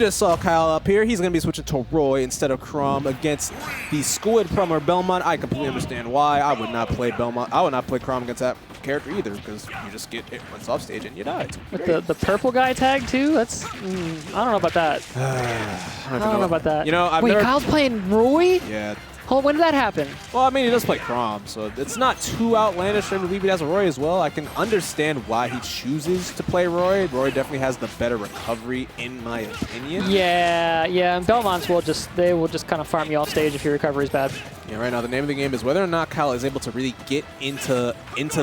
Just saw Kyle up here. He's going to be switching to Roy instead of Chrom against the Squidplumber Belmont. I completely understand why. I would not play Belmont. I would not play Chrom against that character either because you just get hit once off stage and you die. With the purple guy tag too? That's I don't know about that. I don't know about that. You know, Wait, Kyle's playing Roy? Yeah. Hold on, when did that happen? Well, I mean, he does play Chrom, so it's not too outlandish. I believe he has a Roy as well. I can understand why he chooses to play Roy. Roy definitely has the better recovery, in my opinion. Yeah, and Belmonts will just kind of farm you off stage if your recovery is bad. Yeah, right now the name of the game is whether or not Kyle is able to really get into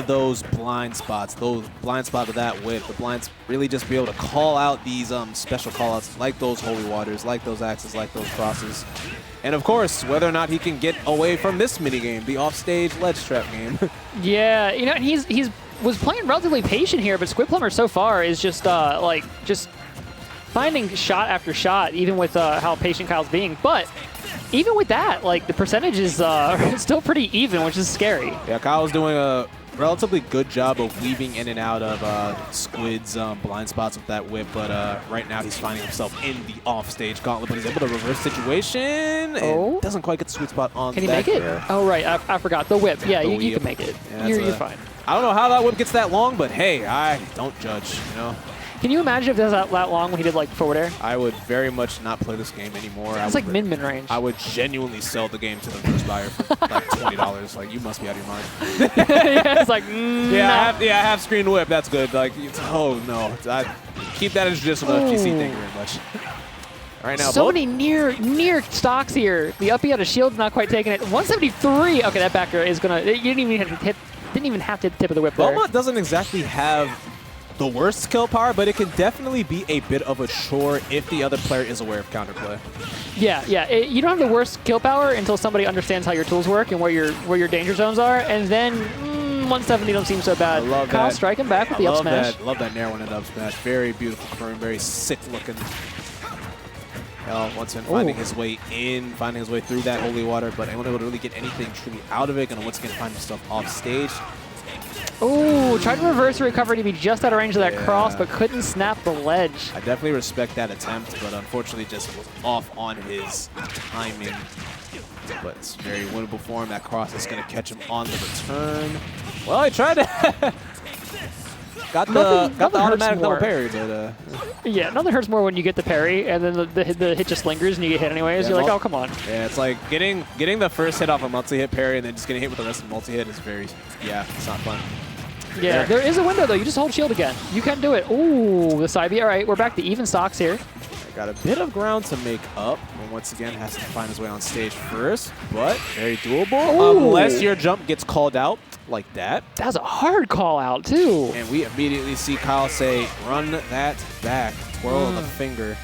those blind spots, of that whip. The blinds really just be able to call out these special callouts like those holy waters, like those axes, like those crosses. And of course, whether or not he can get away from this minigame, the offstage ledge trap game. Yeah, you know, and he's was playing relatively patient here, but Squidplumber so far is just just finding shot after shot, even with how patient Kyle's being. But even with that, like the percentage is still pretty even, which is scary. Yeah, Kyle's doing a relatively good job of weaving in and out of Squid's blind spots with that whip, but right now he's finding himself in the offstage gauntlet, but he's able to reverse situation and doesn't quite get the sweet spot on that. Can he make it? There. Oh, right. I forgot. The whip. Yeah, you can make it. Yeah, you're fine. I don't know how that whip gets that long, but hey, I don't judge, you know? Can you imagine if it was that long when he did like forward air? I would very much not play this game anymore. It's like min range. I would genuinely sell the game to the first buyer for like $20. Like, you must be out of your mind. Yeah, it's like, yeah, I have screen whip. That's good. Like, oh no, keep that as traditional FGC. Thank you very much. All right, now so many near stocks here. The uppie out of shield, not quite taking it. 173. Okay, that backer is gonna. You didn't even have to hit. Didn't even have to hit the tip of the whip there. Belmont doesn't exactly have the worst skill power, but it can definitely be a bit of a chore if the other player is aware of counterplay. Yeah. You don't have the worst skill power until somebody understands how your tools work and where your danger zones are, and then 170 don't seem so bad. I love Kyle that. striking back with the up smash. Love that nair one and up smash. Very beautiful Chrom, very sick looking. Once again, finding his way through that holy water, but ain't able to really get anything truly out of it. Gonna once again find himself off stage. Oh, tried to reverse the recovery to be just out of range of that cross, but couldn't snap the ledge. I definitely respect that attempt, but unfortunately just was off on his timing. But it's very winnable for him. That cross is going to catch him on the return. Well, he tried to... got the automatic double parry, but... Yeah, nothing hurts more when you get the parry, and then the hit just lingers, and you get hit anyways. Yeah, you're like, oh, come on. Yeah, it's like getting the first hit off a multi-hit parry, and then just getting hit with the rest of the multi-hit is very... Yeah, it's not fun. Yeah, there is a window, though. You just hold shield again. You can do it. Ooh, the side B. All right, we're back to even stocks here. Got a bit of ground to make up, and once again has to find his way on stage first, but very doable, unless your jump gets called out like that. That was a hard call out, too. And we immediately see Kyle say, run that back, twirl the finger.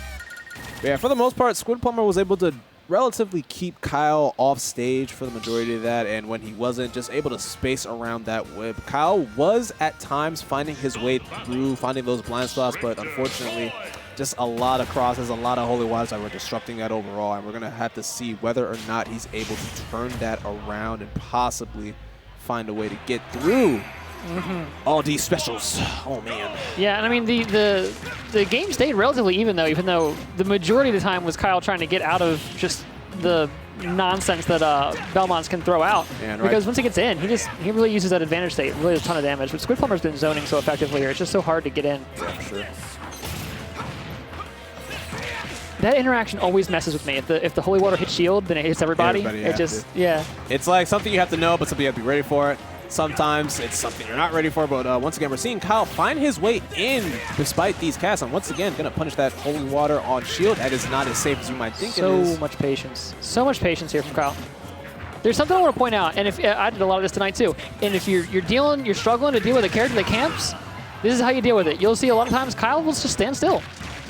But yeah, for the most part, Squidplumber was able to relatively keep Kyle off stage for the majority of that, and when he wasn't, just able to space around that whip. Kyle was at times finding his way through, finding those blind spots, but unfortunately, just a lot of crosses, a lot of holy waters that were disrupting that overall, and we're going to have to see whether or not he's able to turn that around and possibly find a way to get through all these specials. Oh, man. Yeah, and I mean, the game stayed relatively even, though, even though the majority of the time was Kyle trying to get out of just the nonsense that Belmonts can throw out. Because once he gets in, he really uses that advantage state. It really does a ton of damage. But Squidplumber's been zoning so effectively here. It's just so hard to get in. Yeah, for sure. That interaction always messes with me. If the holy water hits shield, then it hits everybody. It just, It's like something you have to know, but something you have to be ready for. Sometimes it's something you're not ready for, but once again, we're seeing Kyle find his way in despite these casts. And once again, going to punish that holy water on shield. That is not as safe as you might think it is. So much patience. So much patience here from Kyle. There's something I want to point out, and if I did a lot of this tonight too. And if you're struggling to deal with a character that camps, this is how you deal with it. You'll see a lot of times Kyle will just stand still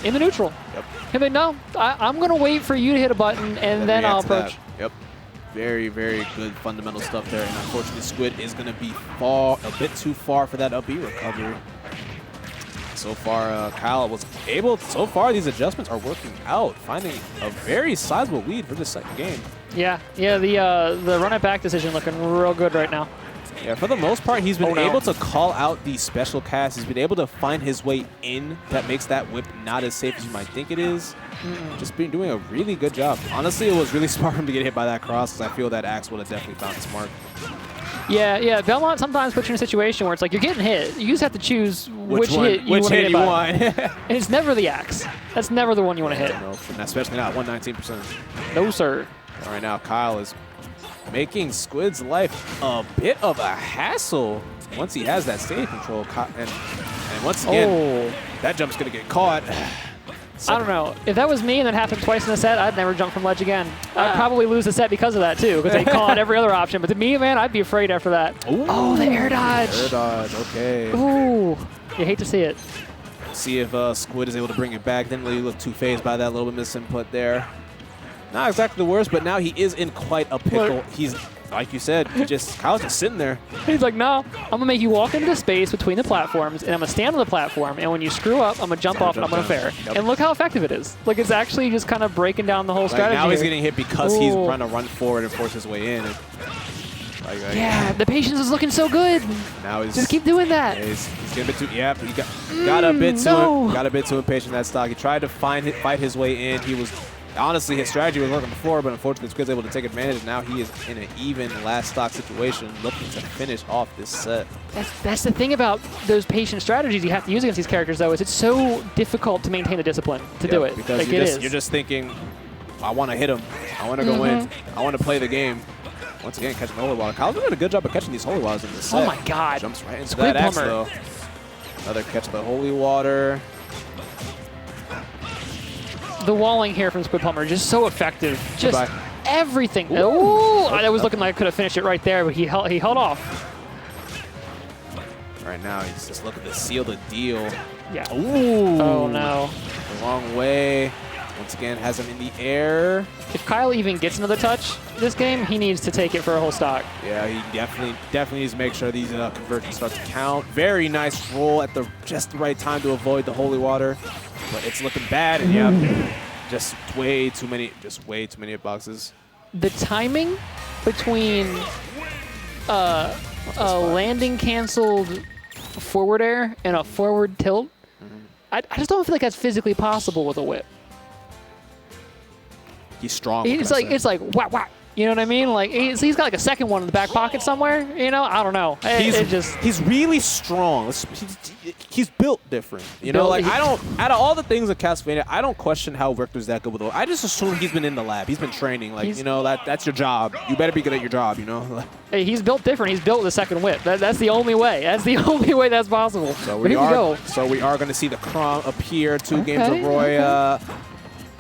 in the neutral. Yep. He'll be, no, I'm going to wait for you to hit a button, and then I'll approach. Yep. Very, very good fundamental stuff there. And unfortunately, Squid is going to be a bit too far for that up B recovery. So far, Kyle was able, so far these adjustments are working out, finding a very sizable lead for the second game. Yeah, the run it back decision looking real good right now. Yeah, for the most part, he's been able to call out these special casts. He's been able to find his way in that makes that whip not as safe as you might think it is. Just been doing a really good job. Honestly, it was really smart for him to get hit by that cross because I feel that axe would have definitely found its mark. Yeah. Belmont sometimes puts you in a situation where it's like you're getting hit. You just have to choose which hit you want to hit by. And it's never the axe. That's never the one you want to hit. No, especially not 119%. No, sir. All right, now Kyle is making Squid's life a bit of a hassle once he has that stage control. And once again, that jump's going to get caught. I don't know. If that was me and that happened twice in a set, I'd never jump from ledge again. I'd probably lose the set because of that, too, because they call out every other option. But to me, man, I'd be afraid after that. Ooh. Oh, the air dodge. Air dodge, okay. Ooh. You hate to see it. See if Squid is able to bring it back. Didn't really look too phased by that little bit misinput there. Not exactly the worst, but now he is in quite a pickle. Look. He's, like you said, Kyle's just sitting there. He's like, no, I'm going to make you walk into the space between the platforms, and I'm going to stand on the platform, and when you screw up, I'm going to jump off and I'm going to fair. Yep. And look how effective it is. Like, it's actually just kind of breaking down the whole strategy. Now he's getting hit because he's trying to run forward and force his way in. Yeah, the patience is looking so good. Now he's just keep doing that. Yeah, he's getting a bit too. Yeah, he got a bit too. Got a bit too impatient in that stock. He tried to fight his way in. He was honestly his strategy was working before, but unfortunately Squid's able to take advantage. And now he is in an even last stock situation, looking to finish off this set. That's the thing about those patient strategies you have to use against these characters, though, is it's so difficult to maintain the discipline to do it. Because like you're just thinking, I want to hit him. I want to go in. I want to play the game. Once again, catching the holy water. Kyle's doing a good job of catching these holy waters in this set. Oh my God! Jumps right into that axe, though. Another catch of the holy water. The walling here from Squidplumber just so effective. Just everything. Oh, that was looking like I could have finished it right there, but he held off. Right now, he's just looking to seal the deal. Yeah. Ooh. Oh no. The wrong way. Once again, has him in the air. If Kyle even gets another touch this game, he needs to take it for a whole stock. Yeah, he definitely needs to make sure these conversions start to count. Very nice roll at just the right time to avoid the holy water, but it's looking bad. And yeah, just way too many hitboxes. The timing between a landing canceled forward air and a forward tilt, I just don't feel like that's physically possible with a whip. He's strong. It's like whack whack. You know what I mean? Like he's got like a second one in the back pocket somewhere. You know, I don't know. He's really strong. He's built different. You know, like out of all the things in Castlevania, I don't question how Richter's that good with it. I just assume he's been in the lab. He's been training. Like you know, that's your job. You better be good at your job. You know. Hey, he's built different. He's built with a second whip. That's the only way. That's the only way that's possible. So we are going to see the Chrom appear. 2 games of Roy.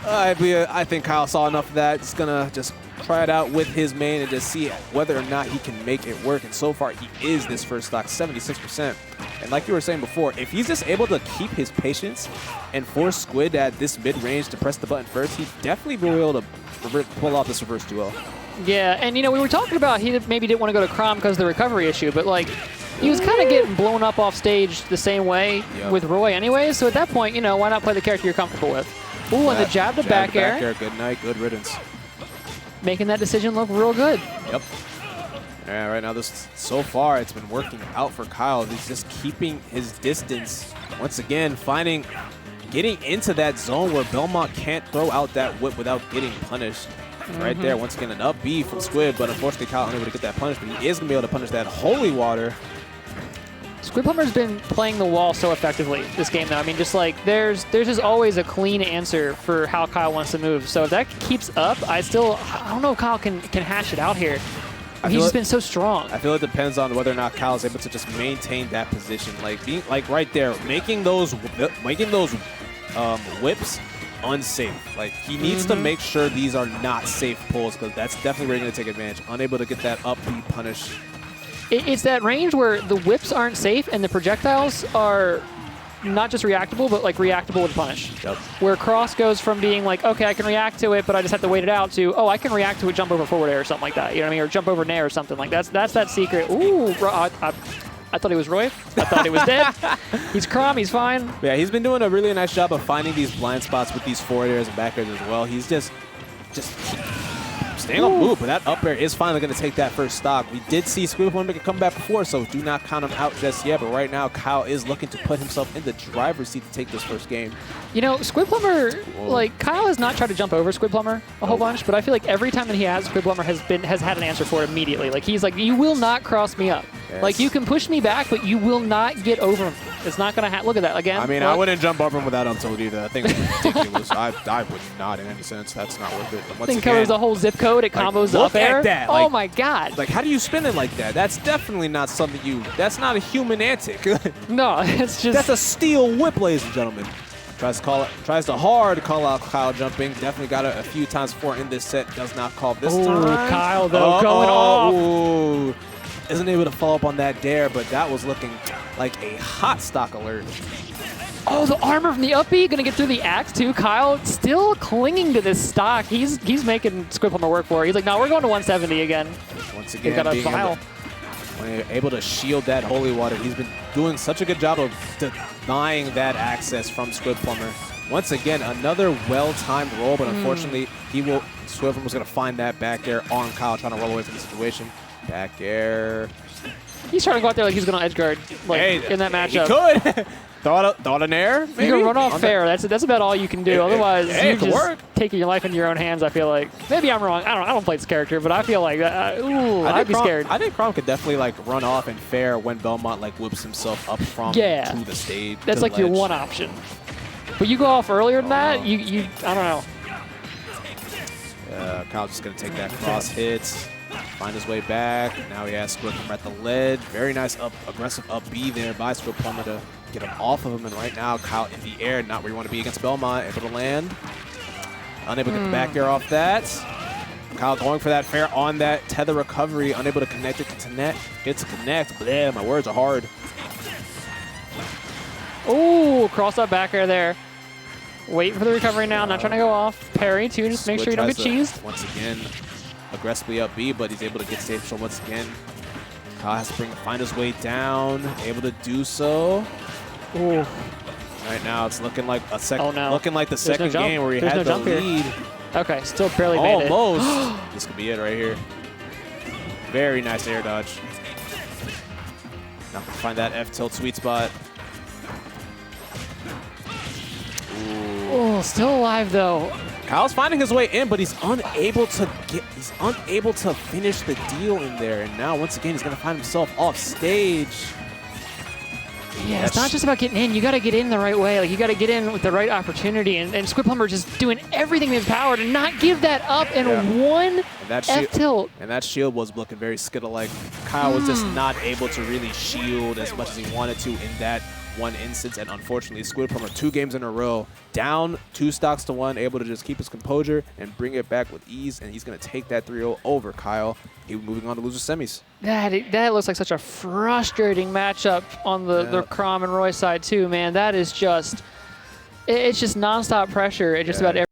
I think Kyle saw enough of that. He's gonna just try it out with his main and just see whether or not he can make it work. And so far, he is this first stock, 76%. And like you were saying before, if he's just able to keep his patience and force Squid at this mid-range to press the button first, he definitely will be able to pull off this reverse 2-0. Yeah, and you know, we were talking about he maybe didn't want to go to Chrom because of the recovery issue, but like he was kind of getting blown up off stage the same way with Roy anyway. So at that point, you know, why not play the character you're comfortable with? Ooh, and the jab to back air. Good night, good riddance. Making that decision look real good. Yep. Yeah, right now, so far, it's been working out for Kyle. He's just keeping his distance. Once again, getting into that zone where Belmont can't throw out that whip without getting punished. Right there, once again, an up B from Squid, but unfortunately, Kyle unable to get that punish, but he is going to be able to punish that holy water. Squidplumber's been playing the wall so effectively this game, though. I mean, just like there's just always a clean answer for how Kyle wants to move. So if that keeps up, I don't know if Kyle can hash it out here. He's just been so strong. I feel it depends on whether or not Kyle is able to just maintain that position, like being right there, making those whips unsafe. Like he needs to make sure these are not safe pulls, because that's definitely where you're going to take advantage. Unable to get that up B punish. It's that range where the whips aren't safe and the projectiles are not just reactable, but like reactable with punish. Yep. Where cross goes from being like, okay, I can react to it, but I just have to wait it out, to, oh, I can react to it, jump over forward air or something like that. You know what I mean? Or jump over nair or something like that. That's that secret. Ooh, I thought he was Roy. I thought he was dead. He's Chrom. He's fine. Yeah, he's been doing a really nice job of finding these blind spots with these forward airs and back airs as well. He's just staying on move, but that up air is finally going to take that first stock. We did see Squidplumber make a comeback before, so do not count him out just yet. But right now, Kyle is looking to put himself in the driver's seat to take this first game. You know, Squidplumber, like, Kyle has not tried to jump over Squidplumber a whole bunch, but I feel like every time that he has, Squidplumber has had an answer for it immediately. Like, he's like, you will not cross me up. Yes. Like, you can push me back, but you will not get over me. It's not going to happen. Look at that again. I mean, look. I wouldn't jump over him without untold either. I think it's ridiculous. I would not in any sense. That's not worth it. Once Thing again, covers the whole zip code. It combos the up air. Look at that. Oh Like, my God. Like, how do you spin it like that? That's definitely not something that's not a human antic. No, it's just. That's a steel whip, ladies and gentlemen. Tries to hard call out Kyle jumping. Definitely got it a few times before in this set. Does not call this time. Kyle, though, going off. Ooh. Isn't able to follow up on that dare, but that was looking like a hot stock alert. Oh, the armor from the up B, gonna get through the axe too. Kyle still clinging to this stock. He's making Squidplumber work for it. He's like, no, we're going to 170 again. Once again, got a vial. Able to shield that holy water. He's been doing such a good job of denying that access from Squidplumber. Once again, another well-timed roll, but unfortunately, Squidplumber was gonna find that back air on Kyle, trying to roll away from the situation. Back air. He's trying to go out there like he's going to edge guard in that matchup. He could. thought an air, maybe? You can run off fair. That's about all you can do. Otherwise, it could just work. taking your life into your own hands, I feel like. Maybe I'm wrong. I don't play this character, but I feel like, I'd be scared. I think Chrom could definitely like run off and fair when Belmont like whips himself up from to the stage. That's like your one option. But you go off earlier than that, I don't know. Kyle's just going to take that cross hit. Find his way back. Now he has Squidplumber at the lead. Very nice aggressive up B there by Squidplumber to get him off of him. And right now, Kyle in the air, not where you want to be against Belmont. Able to land. Unable to get the back air off that. Kyle going for that fair on that tether recovery. Unable to connect it to net. Get to connect. Bleh, my words are hard. Oh, cross up back air there. Waiting for the recovery now. Not trying to go off. Parry too. Just make sure you don't get cheesed. Once again, aggressively up B, but he's able to get stage control once again. Kyle has to find his way down, able to do so. Ooh. Right now, it's looking like a second. Oh, no. Looking like the second game where he had the lead. Okay, still barely made it. Almost. This could be it right here. Very nice air dodge. Now find that F tilt sweet spot. Oh, still alive though. Kyle's finding his way in, but he's unable to finish the deal in there. And now, once again, he's going to find himself off stage. Yeah, it's not just about getting in. You got to get in the right way. Like, you got to get in with the right opportunity. And Squidplumber just doing everything in his power to not give that up in one F tilt. And that shield was looking very Skittle-like. Kyle was just not able to really shield as much as he wanted to in that one instance. And unfortunately, Squidplumber 2 games in a row, down 2 stocks to 1, able to just keep his composure and bring it back with ease. And he's going to take that 3-0 over Kyle. He's moving on to loser semis. That looks like such a frustrating matchup on the Chrom and Roy side too, man. That is just, it's just nonstop pressure at just about every